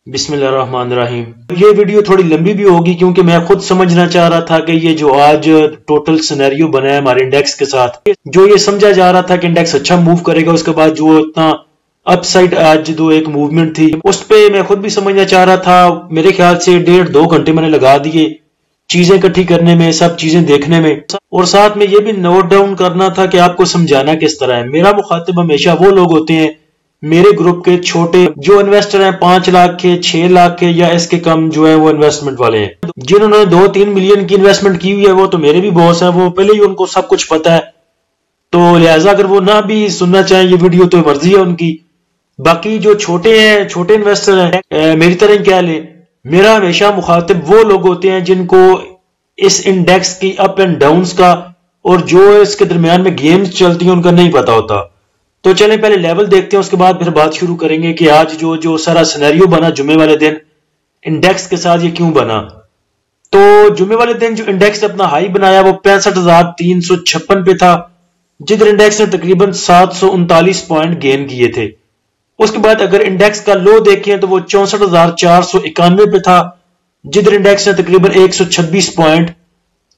बिस्मिल्लाहिर्रहमानिर्रहीम। ये वीडियो थोड़ी लंबी भी होगी क्योंकि मैं खुद समझना चाह रहा था कि ये जो आज टोटल सिनेरियो बना है हमारे इंडेक्स के साथ, जो ये समझा जा रहा था कि इंडेक्स अच्छा मूव करेगा, उसके बाद जो इतना अपसाइड आज जो एक मूवमेंट थी उस पे मैं खुद भी समझना चाह रहा था। मेरे ख्याल से 1.5-2 घंटे मैंने लगा दिए चीजें इकट्ठी करने में, सब चीजें देखने में, और साथ में ये भी नोट डाउन करना था कि आपको समझाना किस तरह है। मेरा मुखातिब हमेशा वो लोग होते हैं मेरे ग्रुप के छोटे जो इन्वेस्टर हैं, 5 लाख के, 6 लाख के या इसके कम जो है वो इन्वेस्टमेंट वाले हैं। जिन्होंने 2-3 मिलियन की इन्वेस्टमेंट की हुई है वो तो मेरे भी बॉस हैं, वो पहले ही उनको सब कुछ पता है, तो लिहाजा अगर वो ना भी सुनना चाहें ये वीडियो तो मर्जी है उनकी। बाकी जो छोटे हैं, छोटे इन्वेस्टर हैं, मेरी तरह क्या ले, मेरा हमेशा मुखातिब वो लोग होते हैं जिनको इस इंडेक्स की अप एंड डाउन्स का और जो इसके दरमियान में गेम्स चलती हैं उनका नहीं पता होता। तो चलें पहले लेवल देखते हैं, उसके बाद फिर बात शुरू करेंगे कि आज जो सारा सिनेरियो बना जुमे वाले दिन इंडेक्स के साथ ये क्यों बना। तो जुमे वाले दिन जो इंडेक्स ने अपना हाई बनाया वो 65,356 पे था, जिधर इंडेक्स ने तकरीबन 739 पॉइंट गेन किए थे। उसके बाद अगर इंडेक्स का लो देखें तो वो 64,491 पे था, जिधर इंडेक्स ने तकरीबन 126 पॉइंट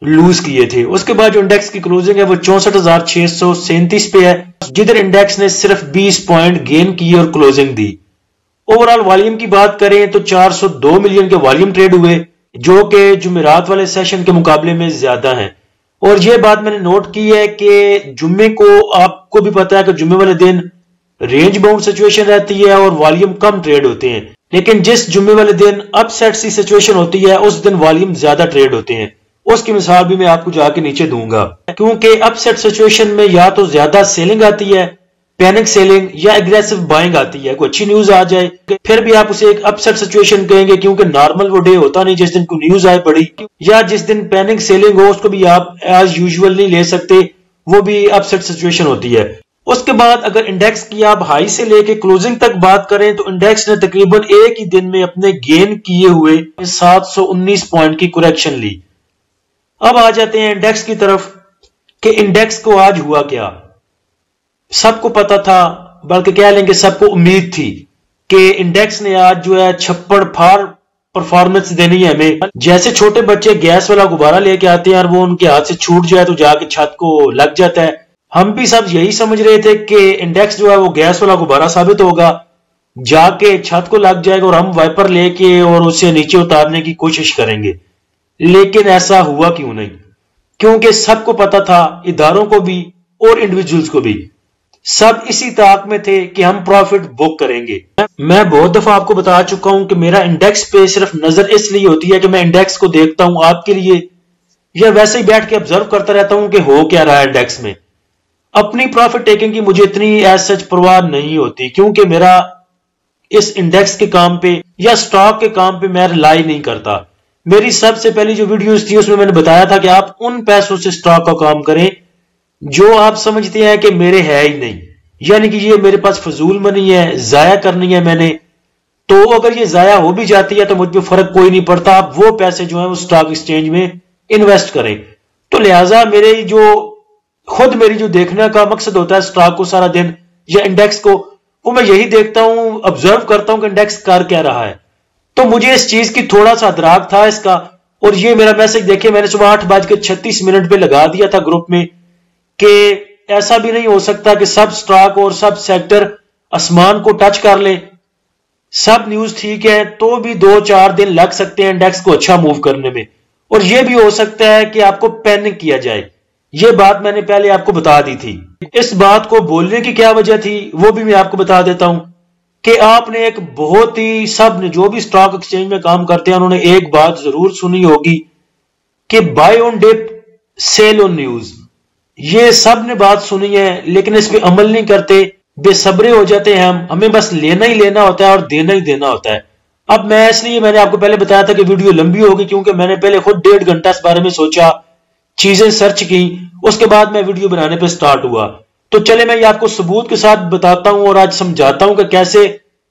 लूज किए थे। उसके बाद जो इंडेक्स की क्लोजिंग है वो 64,637 पे है, जिधर इंडेक्स ने सिर्फ 20 पॉइंट गेन किए और क्लोजिंग दी। ओवरऑल वॉल्यूम की बात करें तो 402 मिलियन के वॉल्यूम ट्रेड हुए, जो कि जुमेरात वाले सेशन के मुकाबले में ज्यादा है। और यह बात मैंने नोट की है कि जुम्मे को आपको भी पता है कि जुम्मे वाले दिन रेंज बाउंड सिचुएशन रहती है और वॉल्यूम कम ट्रेड होते हैं, लेकिन जिस जुम्मे वाले दिन अपसेट सी सिचुएशन होती है उस दिन वॉल्यूम ज्यादा ट्रेड होते हैं। उसकी मिसाल भी मैं आपको जाके नीचे दूंगा, क्योंकि अपसेट सिचुएशन में या तो ज्यादा सेलिंग आती है, पैनिक सेलिंग, या एग्रेसिव बाइंग आती है। कोई अच्छी न्यूज आ जाए फिर भी आप उसे एक अपसेट सिचुएशन कहेंगे, क्योंकि नॉर्मल वो डे होता नहीं जिस दिन कोई न्यूज आए बड़ी, या जिस दिन पैनिक सेलिंग हो उसको भी आप एज यूजुअल नहीं ले सकते, वो भी अपसेट सिचुएशन होती है। उसके बाद अगर इंडेक्स की आप हाई से लेके क्लोजिंग तक बात करें तो इंडेक्स ने तकरीबन एक ही दिन में अपने गेन किए हुए 719 पॉइंट की करेक्शन ली। अब आ जाते हैं इंडेक्स की तरफ कि इंडेक्स को आज हुआ क्या। सबको पता था, बल्कि कह लेंगे सबको उम्मीद थी कि इंडेक्स ने आज जो है 56 फार परफॉर्मेंस देनी है हमें। जैसे छोटे बच्चे गैस वाला गुब्बारा लेके आते हैं और वो उनके हाथ से छूट जाए तो जाके छत को लग जाता है, हम भी सब यही समझ रहे थे कि इंडेक्स जो है वो गैस वाला गुब्बारा साबित होगा, जाके छत को लग जाएगा और हम वाइपर लेके और उसे नीचे उतारने की कोशिश करेंगे। लेकिन ऐसा हुआ क्यों नहीं? क्योंकि सबको पता था, इदारों को भी और इंडिविजुअल्स को भी, सब इसी ताक में थे कि हम प्रॉफिट बुक करेंगे। मैं बहुत दफा आपको बता चुका हूं कि मेरा इंडेक्स पे सिर्फ नजर इसलिए होती है कि मैं इंडेक्स को देखता हूं आपके लिए, या वैसे ही बैठ के ऑब्जर्व करता रहता हूं कि हो क्या रहा है इंडेक्स में। अपनी प्रॉफिट टेकिंग की मुझे इतनी एज सच परवाह नहीं होती, क्योंकि मेरा इस इंडेक्स के काम पे या स्टॉक के काम पे मैं रिलाई नहीं करता। मेरी सबसे पहली जो वीडियोस थी उसमें मैंने बताया था कि आप उन पैसों से स्टॉक का काम करें जो आप समझते हैं कि मेरे है ही नहीं, यानी कि ये मेरे पास फजूल मनी है, जाया करनी है मैंने, तो अगर ये जाया हो भी जाती है तो मुझ पर फर्क कोई नहीं पड़ता। आप वो पैसे जो है वो स्टॉक एक्सचेंज में इन्वेस्ट करें। तो लिहाजा मेरी जो देखने का मकसद होता है स्टॉक को सारा दिन या इंडेक्स को, वो मैं यही देखता हूं, ऑब्जर्व करता हूं कि इंडेक्स कर क्या रहा है। तो मुझे इस चीज की थोड़ा सा अदराक था इसका, और ये मेरा मैसेज देखिए मैंने सुबह 8:36 पे लगा दिया था ग्रुप में कि ऐसा भी नहीं हो सकता कि सब स्टॉक और सब सेक्टर आसमान को टच कर ले। सब न्यूज ठीक है तो भी 2-4 दिन लग सकते हैं इंडेक्स को अच्छा मूव करने में, और यह भी हो सकता है कि आपको पैनिक किया जाए। यह बात मैंने पहले आपको बता दी थी। इस बात को बोलने की क्या वजह थी वो भी मैं आपको बता देता हूं कि आपने एक बहुत ही, सब ने जो भी स्टॉक एक्सचेंज में काम करते हैं उन्होंने एक बात जरूर सुनी होगी कि buy on dip sell on news. ये सब ने बात सुनी है लेकिन इस पे अमल नहीं करते, बेसब्रे हो जाते हैं हमें बस लेना ही लेना होता है और देना ही देना होता है। अब मैंने आपको पहले बताया था कि वीडियो लंबी होगी, क्योंकि मैंने पहले खुद 1.5 घंटा इस बारे में सोचा, चीजें सर्च की, उसके बाद मैं वीडियो बनाने पे स्टार्ट हुआ। तो चले मैं ये आपको सबूत के साथ बताता हूं और आज समझाता हूं कि कैसे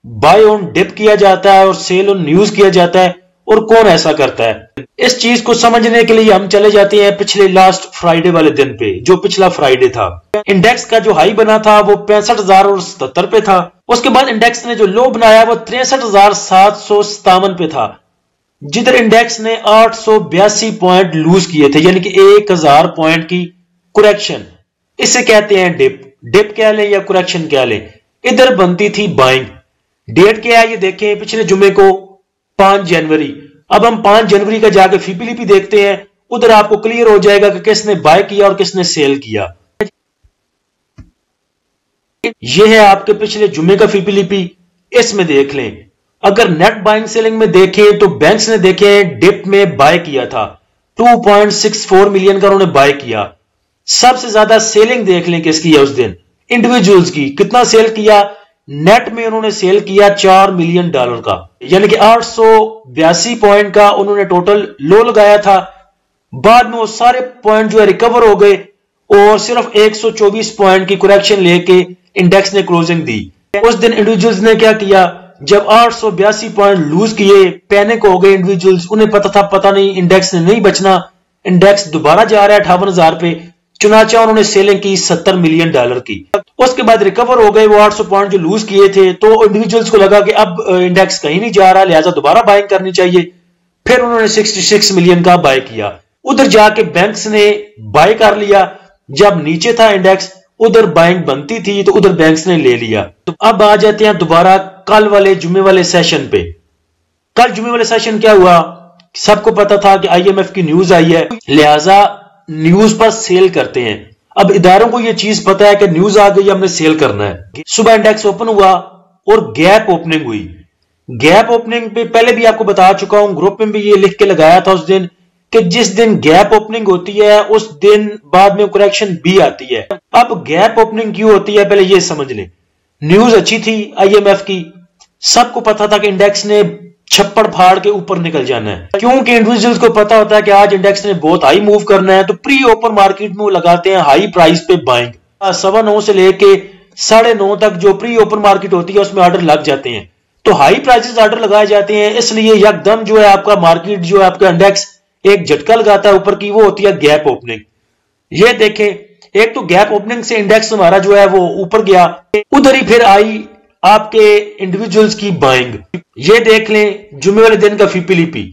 बाय ऑन डिप किया जाता है और सेल ऑन न्यूज किया जाता है और कौन ऐसा करता है। इस चीज को समझने के लिए हम चले जाते हैं पिछले लास्ट फ्राइडे वाले दिन पे, जो पिछला फ्राइडे था। इंडेक्स का जो हाई बना था वो 65,000 और 77 पे था। उसके बाद इंडेक्स ने जो लो बनाया वो 63,757 पे था, जिधर इंडेक्स ने 882 पॉइंट लूज किए थे, यानी कि 1000 पॉइंट की कुरेक्शन। इसे कहते हैं डिप। डिप कह लें या कुरेक्शन कह लें। इधर बनती थी बाइंग। डेट क्या है ये देखें, पिछले जुमे को 5 जनवरी। अब हम 5 जनवरी का जाके फीपीलीपी देखते हैं, उधर आपको क्लियर हो जाएगा कि किसने बाय किया और किसने सेल किया। ये है आपके पिछले जुमे का फीपीलीपी, इसमें देख लें। अगर नेट बाइंग सेलिंग में देखें तो बैंक्स ने देखें डिप में बाय किया था, 2.64 मिलियन का उन्होंने बाय किया। सबसे ज्यादा सेलिंग देख लें किसकी है उस दिन, इंडिविजुअल्स की। कितना सेल किया? नेट में उन्होंने सेल किया $4 मिलियन का, यानी कि 882 पॉइंट का उन्होंने टोटल लो लगाया था। बाद में वो सारे पॉइंट जो है रिकवर हो गए और सिर्फ 124 पॉइंट की करेक्शन लेके इंडेक्स ने क्लोजिंग दी। उस दिन इंडिविजुअल्स ने क्या किया, जब 882 पॉइंट लूज किए, पैनिक हो गए इंडिविजुअल्स। उन्हें पता था पता नहीं इंडेक्स ने नहीं बचना, इंडेक्स दोबारा जा रहा है 58,000 पे। चुनाचा उन्होंने सेलिंग की $70 मिलियन की। उसके बाद रिकवर हो गए वो 800 पॉइंट जो लूज किए थे, तो इंडिविजुअल्स को लगा कि अब इंडेक्स कहीं नहीं जा रहा, लिहाजा दोबारा बाइंग करनी चाहिए। फिर उन्होंने 66 मिलियन का बाय किया। उधर जाके बैंक्स ने बाय कर लिया। जब नीचे था इंडेक्स, उधर बाइंग बनती थी तो उधर बैंक्स ने ले लिया। तो अब आ जाते हैं दोबारा कल वाले जुमे वाले सेशन पे। कल जुमे वाले सेशन क्या हुआ, सबको पता था कि IMF की न्यूज आई है, लिहाजा न्यूज पर सेल करते हैं। अब इदारों को यह चीज पता है कि न्यूज आ गई, हमने सेल करना है। सुबह इंडेक्स ओपन हुआ और गैप ओपनिंग हुई। गैप ओपनिंग पे पहले भी आपको बता चुका हूं, ग्रुप में भी ये लिख के लगाया था उस दिन कि जिस दिन गैप ओपनिंग होती है उस दिन बाद में करेक्शन भी आती है। अब गैप ओपनिंग क्यों होती है पहले ये समझ लें। न्यूज अच्छी थी IMF की, सबको पता था कि इंडेक्स ने छप्पड़ फाड़ के ऊपर निकल जाना है, क्योंकि इंडिविजुअल्स को पता होता है कि आज इंडेक्स ने बहुत हाई मूव करना है, तो प्री ओपन मार्केट में वो लगाते हैं हाई प्राइस पे बाइंग। 9:15 से लेके 9:30 तक जो प्री ओपन मार्केट होती है उसमें ऑर्डर लग जाते हैं, तो हाई प्राइसेस ऑर्डर लगाए जाते हैं। इसलिए यकदम जो है आपका मार्केट जो है आपका इंडेक्स एक झटका लगाता है ऊपर की, वो होती है गैप ओपनिंग। ये देखें, एक तो गैप ओपनिंग से इंडेक्स हमारा जो है वो ऊपर गया, उधर ही फिर आई आपके इंडिविजुअल्स की बाइंग। ये देख लें जुमे वाले दिन का फीपीलीपी,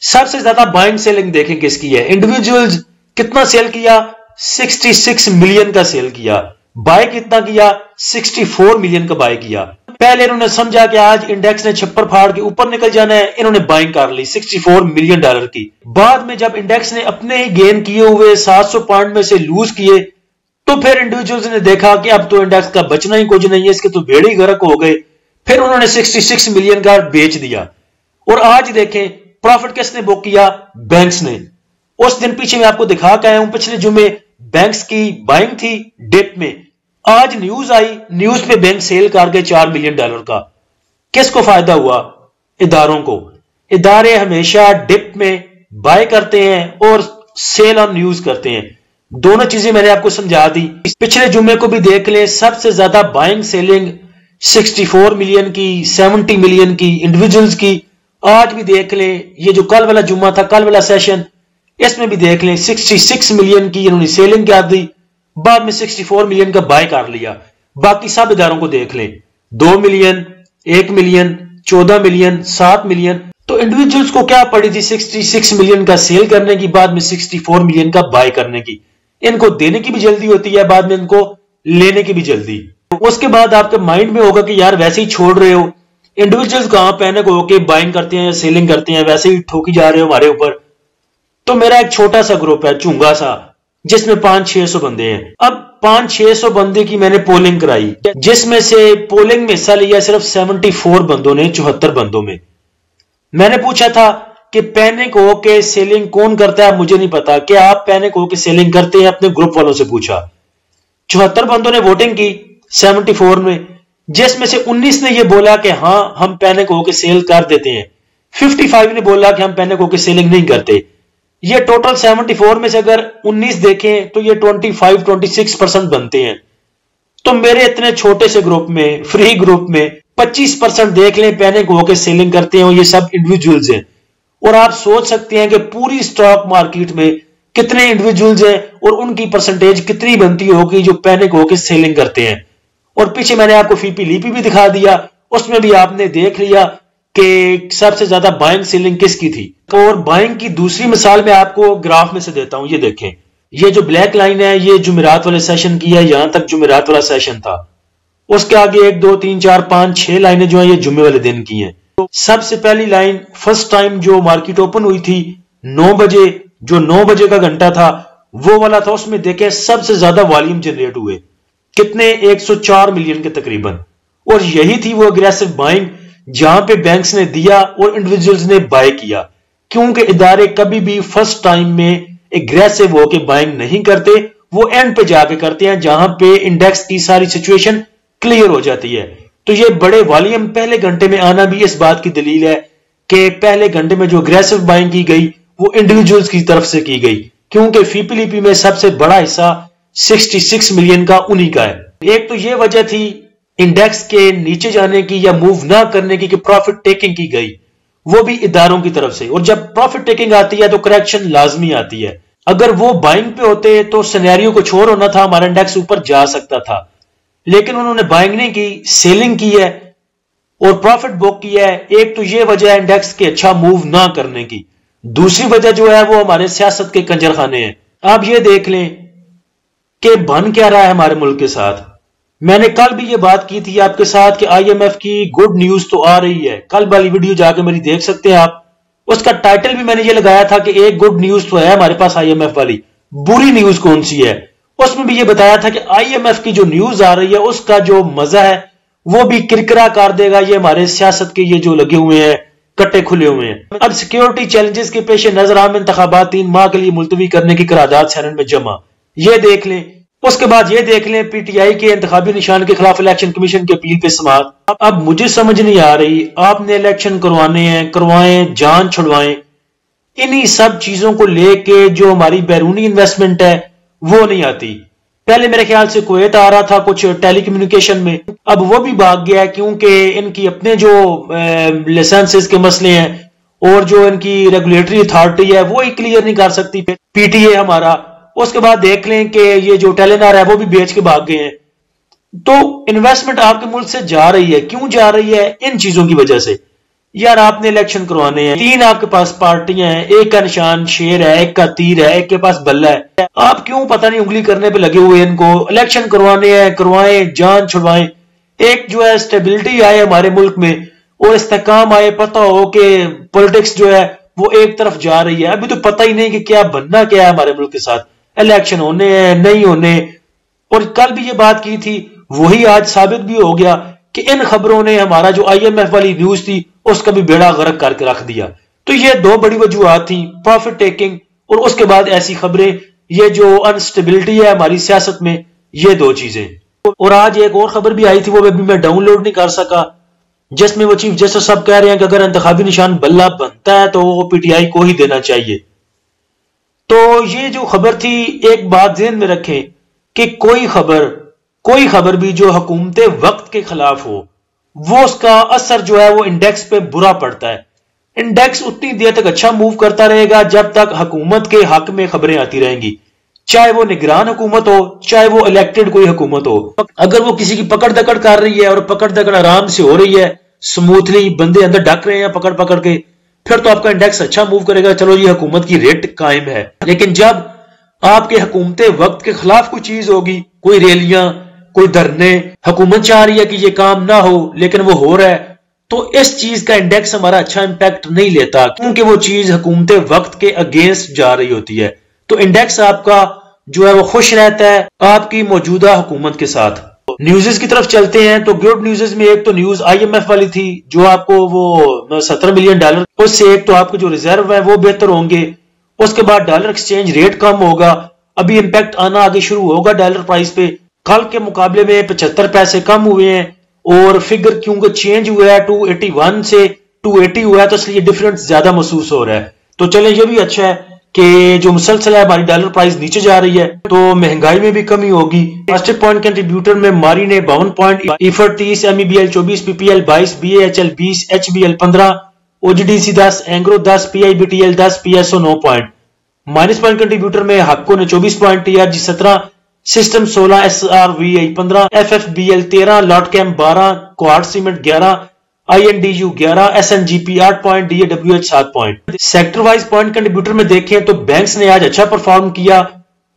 सबसे ज्यादा बाइंग सेलिंग देखें किसकी है। इंडिविजुअल्स कितना सेल किया, 66 मिलियन का सेल किया। बाय कितना किया, 64 मिलियन का बाय किया। पहले इन्होंने समझा कि आज इंडेक्स ने छप्पर फाड़ के ऊपर निकल जाना है, इन्होंने बाइंग कर ली $64 मिलियन की। बाद में जब इंडेक्स ने अपने ही गेन किए हुए 700 पॉइंट में से लूज किए, तो फिर इंडिविजुअल्स ने देखा कि अब तो इंडेक्स का बचना ही कुछ नहीं है, इसके तो बेड़े ही गर्क हो गए। फिर उन्होंने 66 मिलियन का बेच दिया। और आज देखें प्रॉफिट किसने बुक किया, बैंक्स ने। उस दिन पीछे मैं आपको दिखा के आया हूं, पिछले जुमे बैंक्स की बाइंग थी डिप में। आज न्यूज आई, न्यूज पे बैंक सेल कर गए $4 मिलियन का। किसको फायदा हुआ, इदारों को। इदारे हमेशा डिप में बाय करते हैं और सेल ऑन न्यूज करते हैं। दोनों चीजें मैंने आपको समझा दी। पिछले जुमे को भी देख लें, सबसे ज्यादा बाइंग सेलिंग 64 मिलियन की, 70 मिलियन की इंडिविजुअल्स की। आज भी देख लें, ये जो कल वाला जुम्मा था, कल वाला सेशन, इसमें भी देख लें 66 मिलियन की इन्होंने सेलिंग कर दी, बाद में 64 मिलियन का बाय कर लिया। बाकी सब इदारों को देख लें, 2 मिलियन, 1 मिलियन, 14 मिलियन, 7 मिलियन। तो इंडिविजुअल्स को क्या पड़ी थी 66 मिलियन का सेल करने की, बाद में 64 मिलियन का बाय करने की। इनको देने की भी जल्दी होती है, बाद में इनको लेने की भी जल्दी। उसके बाद आपके माइंड में होगा कि यार वैसे ही छोड़ रहे हो, इंडिविजुअल्स कहां पैनिक होके बाइंग करते हैं या सेलिंग करते हैं, वैसे ही ठोकी जा रहे हो हमारे ऊपर। तो मेरा एक छोटा सा ग्रुप है, चुंगा सा, जिसमें 500-600 बंदे हैं। अब 500-600 बंदे की मैंने पोलिंग कराई, जिसमें से पोलिंग में हिस्सा लिया सिर्फ 74 बंदों ने 74 बंदों में। मैंने पूछा था कि पैनिक होके सेलिंग कौन करता है, मुझे नहीं पता। क्या आप पैनिक होके सेलिंग करते हैं? अपने ग्रुप वालों से पूछा। 74 बंदों ने वोटिंग की 74 में, जिसमें से 19 ने यह बोला कि हां हम पैनिक होके सेल कर देते हैं। 55 ने बोला कि हम पैनिक होके सेलिंग नहीं करते। ये टोटल 74 में से अगर 19 देखें तो ये 25-26% बनते हैं। तो मेरे इतने छोटे से ग्रुप में, फ्री ग्रुप में 25% देख लें पैनिक होके सेलिंग करते हैं, और ये सब इंडिविजुअल्स हैं। और आप सोच सकते हैं कि पूरी स्टॉक मार्केट में کتنے انڈیویجولز ہیں اور ان کی پرسنٹیج کتنی بنتی ہوگی جو پینک ہو کے سیلنگ کرتے ہیں. اور پیچھے میں نے آپ کو فی پی لیپی بھی دکھا دیا, اس میں بھی آپ نے دیکھ لیا کہ سب سے زیادہ بائنگ سیلنگ کس کی تھی. اور بائنگ کی دوسری مثال میں آپ کو گراف میں سے دیتا ہوں. یہ دیکھیں, یہ جو بلیک لائن ہے یہ جمعرات والے سیشن کی ہے, یہاں تک جمعرات والا سیشن تھا. اس کے آگے 1 2 3 4 5 6 لائنیں جو ہیں یہ جمعے والے دن کی ہیں. سب سے پہلی لائن فرسٹ ٹائم جو مارکیٹ اوپن ہوئی تھی 9 بجے, جو 9 بجے کا گھنٹہ تھا وہ والا تھا. اس میں دیکھیں سب سے زیادہ والیوم جنریٹ ہوئے, کتنے 104 ملین کے تقریباً. اور یہی تھی وہ اگریسو بائنگ جہاں پہ بینکس نے دیا اور انڈیویجولز نے بائی کیا, کیونکہ ادارے کبھی بھی فرسٹ ٹائم میں اگریسو ہو کے بائنگ نہیں کرتے, وہ اینڈ پہ جا کے کرتے ہیں جہاں پہ انڈیکس کی ساری سچویشن کلیئر ہو جاتی ہے. تو یہ بڑے والیوم پہلے گھنٹے میں آنا بھی اس بات کی دلیل ہے کہ پہلے گھنٹے میں جو اگریسو بائنگ کی گئی وہ انڈیویجولز کی طرف سے کی گئی, کیونکہ فی پی لیپی میں سب سے بڑا حصہ 66 ملین کا انہی کا ہے. ایک تو یہ وجہ تھی انڈیکس کے نیچے جانے کی یا موو نہ کرنے کی کہ پروفٹ ٹیکنگ کی گئی, وہ بھی اداروں کی طرف سے. اور جب پروفٹ ٹیکنگ آتی ہے تو کریکشن لازمی آتی ہے. اگر وہ بائنگ پہ ہوتے تو سینیریو کو چھوڑ ہونا تھا, ہمارا انڈیکس اوپر جا سکتا تھا, لیکن انہوں نے بائنگ نہیں کی, سیلنگ کی ہے اور پروفٹ بک کیا ہے. ایک تو یہ وجہ ہے انڈیکس کے اچھا موو نہ کرنے کی. دوسری وجہ جو ہے وہ ہمارے سیاست کے کنجر خانے ہیں. آپ یہ دیکھ لیں کہ بن کیا رہا ہے ہمارے ملک کے ساتھ. میں نے کل بھی یہ بات کی تھی آپ کے ساتھ کہ آئی ایم ایف کی گڈ نیوز تو آ رہی ہے. کل والی ویڈیو جا کے میری دیکھ سکتے ہیں آپ, اس کا ٹائٹل بھی میں نے یہ لگایا تھا کہ ایک گڈ نیوز تو ہے ہمارے پاس آئی ایم ایف والی, بری نیوز کون سی ہے. اس میں بھی یہ بتایا تھا کہ آئی ایم ایف کی جو نیوز آ رہی ہے اس کا جو مزہ ہے وہ بھی کرکرا کر دے گا یہ ہمارے سیاست کے یہ جو لگے ہوئے ہیں کٹے کھلے ہوئے ہیں. اب سیکیورٹی چیلنجز کے پیش نظر عام انتخابات 3 ماہ کے لیے ملتوی کرنے کی قرارداد سینٹ میں جمع, یہ دیکھ لیں. اس کے بعد یہ دیکھ لیں پی ٹی آئی کے انتخابی نشان کے خلاف الیکشن کمیشن کی اپیل پہ سماعت. اب مجھے سمجھ نہیں آ رہی, آپ نے الیکشن کروانے ہیں کروائیں, جان چھڑوائیں, انہی سب چیزوں کو لے کے جو ہماری بیرونی انویسٹمنٹ ہے وہ نہیں آتی. پہلے میرے خیال سے کویت آ رہا تھا کچھ ٹیلی کمیونیکیشن میں, اب وہ بھی بھاگ گیا کیونکہ ان کی اپنے جو لائسنسز کے مسئلے ہیں اور جو ان کی ریگولیٹری اتھارٹی ہے وہ ہی کلیئر نہیں کر سکتی پی ٹی اے ہمارا. اس کے بعد دیکھ لیں کہ یہ جو ٹیلینار ہے وہ بھی بیچ کے بھاگ گئے ہیں. تو انویسٹمنٹ آپ کے ملک سے جا رہی ہے, کیوں جا رہی ہے؟ ان چیزوں کی وجہ سے. یار آپ نے الیکشن کروانے ہیں, 3 آپ کے پاس پارٹیاں ہیں, ایک کا نشان شیر ہے, ایک کا تیر ہے, ایک کے پاس بلہ ہے, آپ کیوں پتہ نہیں انگلی کرنے پہ لگے ہوئے ان کو. الیکشن کروانے ہیں کروائیں, جان چھڑوائیں, ایک جو ہے اسٹیبلٹی آئے ہمارے ملک میں اور استحکام آئے, پتہ ہو کہ پولیٹکس جو ہے وہ ایک طرف جا رہی ہے. ابھی تو پتہ ہی نہیں کہ کیا بننا کیا ہے ہمارے ملک کے ساتھ, الیکشن ہونے ہیں نہیں ہونے. اور کل بھی یہ بات کی تھی, وہی آج ثابت بھی ہو گیا کہ ان خبروں نے ہمارا جو آئی ایم ایف والی نیوز تھی اس کا بھی بیڑا غرق کر کے رکھ دیا. تو یہ 2 بڑی وجوہات تھیں, پروفٹ ٹیکنگ اور اس کے بعد ایسی خبریں, یہ جو انسٹیبلٹی ہے ہماری سیاست میں, یہ 2 چیزیں. اور آج ایک اور خبر بھی آئی تھی, وہ بھی میں ڈاؤن لوڈ نہیں کر سکا, جس میں وہ چیف جسٹس صاحب کہہ رہے ہیں کہ اگر انتخابی نشان بلہ بنتا ہے تو وہ پی ٹی آئی کو ہی دینا چاہیے. تو یہ جو خبر تھی, ایک بات ذہن میں رکھیں کہ کوئی خبر بھی جو حکومت وقت کے خلاف ہو وہ اس کا اثر جو ہے وہ انڈیکس پہ برا پڑتا ہے. انڈیکس اتنی دیر تک اچھا موو کرتا رہے گا جب تک حکومت کے حق میں خبریں آتی رہیں گی, چاہے وہ نگران حکومت ہو چاہے وہ الیکٹڈ کوئی حکومت ہو. اگر وہ کسی کی پکڑ دکڑ کر رہی ہے اور پکڑ دکڑ آرام سے ہو رہی ہے, سموتھلی بندے اندر ڈک رہے ہیں پکڑ پکڑ کے, پھر تو آپ کا انڈیکس اچھا موو کرے گا, چلو یہ حکومت کی ریٹ قائم ہے. لیکن جب آپ کے حکومت وقت کے خلاف کوئی چیز ہوگی, کوئی ریلیاں, کوئی دھرنے, حکومت چاہ رہی ہے کہ یہ کام نہ ہو لیکن وہ ہو رہا ہے, تو اس چیز کا انڈیکس ہمارا اچھا امپیکٹ نہیں لیتا کیونکہ وہ چیز حکومت وقت کے اگینسٹ جا رہی ہوتی ہے. تو انڈیکس آپ کا جو ہے وہ خوش رہتا ہے آپ کی موجودہ حکومت کے ساتھ. نیوزز کی طرف چلتے ہیں تو گڈ نیوزز میں ایک تو نیوز آئی ایم ایف والی تھی جو آپ کو وہ $17 ملین, اس سے ایک تو آپ کے جو ریزرو ہیں وہ بہتر ہوں گے. اس کے بعد ڈالر ایکسچینج ریٹ کم ہوگا, ابھی امپیکٹ آنا آگے شروع ہوگا ڈالر پرائس پہ. کل کے مقابلے میں 75 پیسے کم ہوئے ہیں اور فگر کیونکہ چینج ہوا ہے 281 سے 280 ہوا ہے تو اس لیے ڈیفرنس زیادہ محسوس ہو رہا ہے. تو چلیں یہ بھی اچھا ہے کہ جو مسلسل ہے ہماری ڈالر پرائز نیچے جا رہی ہے تو مہنگائی میں بھی کمی ہوگی. فاسٹ پوائنٹ کنٹریبیوٹر میں ماری نے 52 پوائنٹ, ایفر 30, M E B L 24, P P L 22, B A H L 20, H B L 15, O G D C 10, Engro 10, P I B T L 10, P S O 9 point. Minus point contributor में हाको ने 24 point, T R G 17, system 16, S R V I 15, F F B L 13, लॉटकैम 12, क्वाड cement 11, I N D U 11, S N G P 8 point, डीएडब्ल्यूएच 7 point. Sector wise point contributor में देखें तो banks ने आज अच्छा परफॉर्म किया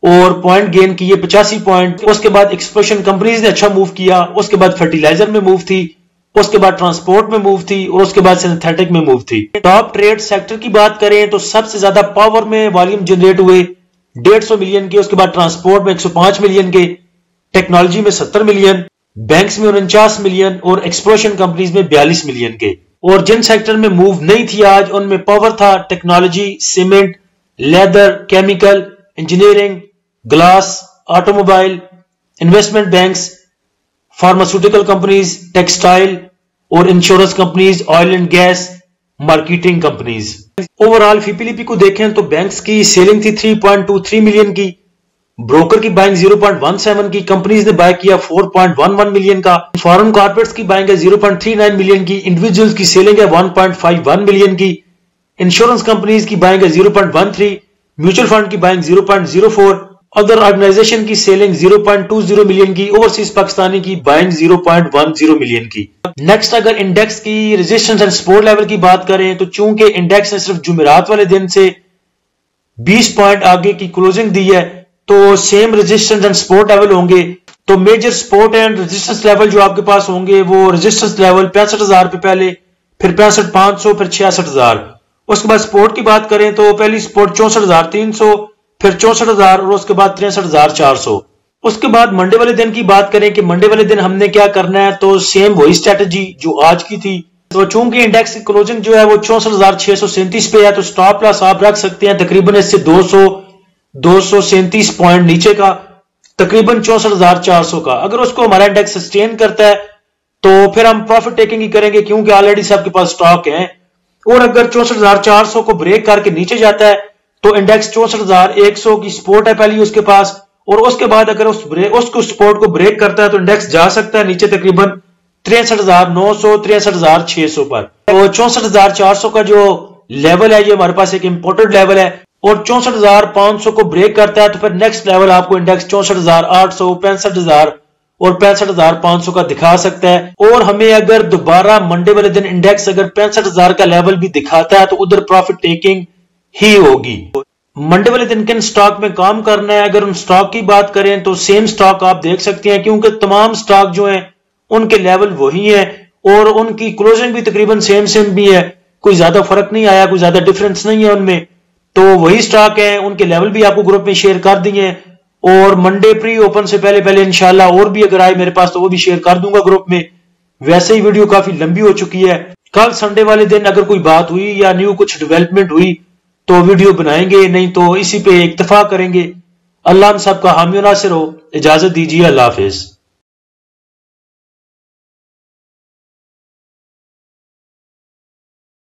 और पॉइंट गेन किए 85 पॉइंट। उसके बाद एक्सप्लोशन कंपनीज ने अच्छा मूव किया, उसके बाद फर्टिलाइजर में मूव थी, उसके बाद ट्रांसपोर्ट में मूव थी और उसके बाद सिंथेटिक में मूव थी। टॉप ट्रेड सेक्टर की बात करें तो सबसे ज्यादा पावर में वॉल्यूम जनरेट हुए 150 मिलियन के, उसके बाद ट्रांसपोर्ट में 105 मिलियन के, टेक्नोलॉजी में 70 मिलियन, बैंक्स में 49 मिलियन और एक्सप्लोशन कंपनीज में 42 मिलियन के। और जिन सेक्टर में मूव नहीं थी आज उनमें पावर था technology, cement, leather, chemical, engineering, glass, automobile, investment banks, pharmaceutical companies, textile और insurance companies, oil and gas, marketing companies. Overall फीपीलीपी को देखें तो बैंक्स की सेलिंग थी 3.23 मिलियन की, ब्रोकर की बाइंग 0.17 की, कंपनीज ने बाय किया 4.11 मिलियन का, फॉरेन कॉर्पोरेट्स की बाइंग है 0.39 मिलियन की, इंडिविजुअल्स की सेलिंग है 1.51 मिलियन की, इंश्योरेंस कंपनीज की बाइंग है 0.13, म्यूचुअल फंड की बाइंग 0.04, अदर ऑर्गेनाइजेशन की सेलिंग 0.20 मिलियन की, ओवरसीज पाकिस्तानी की बाइंग 0.10 मिलियन की। नेक्स्ट अगर इंडेक्स की रेजिस्टेंस एंड सपोर्ट लेवल की बात करें तो चूंकि इंडेक्स ने सिर्फ जुमेरात वाले दिन से 20 पॉइंट आगे की क्लोजिंग दी है तो same resistance and support level होंगे। तो major support and resistance level जो आपके पास होंगे वो रेजिस्टेंस लेवल 65,000 पे पहले, फिर 65,500, फिर 66,000। उसके बाद सपोर्ट की बात करें तो पहली सपोर्ट 64,300, फिर 64,000 और उसके बाद 63,400। उसके बाद मंडे वाले दिन की बात करें कि मंडे वाले दिन हमने क्या करना है तो सेम वही स्ट्रेटजी जो आज की थी। तो चूंकि इंडेक्स की क्लोजिंग जो है वो 64,637 पे है तो स्टॉप लॉस आप रख सकते हैं तकरीबन इससे 237 पॉइंट नीचे का, तकरीबन 64,400 का। अगर उसको हमारा इंडेक्स सस्टेन करता है तो फिर हम प्रॉफिट टेकिंग ही करेंगे क्योंकि ऑलरेडी सबके पास स्टॉक है। और अगर 64,400 को ब्रेक करके नीचे जाता है तो इंडेक्स 64,100 की सपोर्ट है पहली उसके पास, और उसके बाद अगर उसको सपोर्ट को ब्रेक करता है तो इंडेक्स जा सकता है नीचे तकरीबन 63,900, 63,600 पर। तो 64,400 का जो लेवल है ये हमारे पास एक इंपोर्टेंट लेवल है और 64,500 को ब्रेक करता है तो फिर नेक्स्ट लेवल आपको इंडेक्स 64,800, 65,000 और 65,500 का दिखा सकता है। और हमें अगर दोबारा मंडे वाले दिन इंडेक्स अगर 65,000 का लेवल भी दिखाता है तो उधर प्रॉफिट टेकिंग ही होगी। मंडे वाले दिन किन स्टॉक में काम करना है, अगर उन स्टॉक की बात करें तो सेम स्टॉक आप देख सकते हैं क्योंकि तमाम स्टॉक जो हैं उनके लेवल वही है और उनकी क्लोजिंग भी तकरीबन सेम भी है, कोई ज्यादा फर्क नहीं आया, कोई ज्यादा डिफरेंस नहीं है उनमें। तो वही स्टॉक है, उनके लेवल भी आपको ग्रुप में शेयर कर दिए और मंडे प्री ओपन से पहले इंशाल्लाह और भी अगर आए मेरे पास तो वो भी शेयर कर दूंगा ग्रुप में। वैसे ही वीडियो काफी लंबी हो चुकी है, कल संडे वाले दिन अगर कोई बात हुई या न्यू कुछ डेवलपमेंट हुई तो वीडियो बनाएंगे, नहीं तो इसी पे इक्तफा करेंगे। अल्लाह हम सबका हामी नासिर हो। इजाजत दीजिए, अल्लाह हाफिज।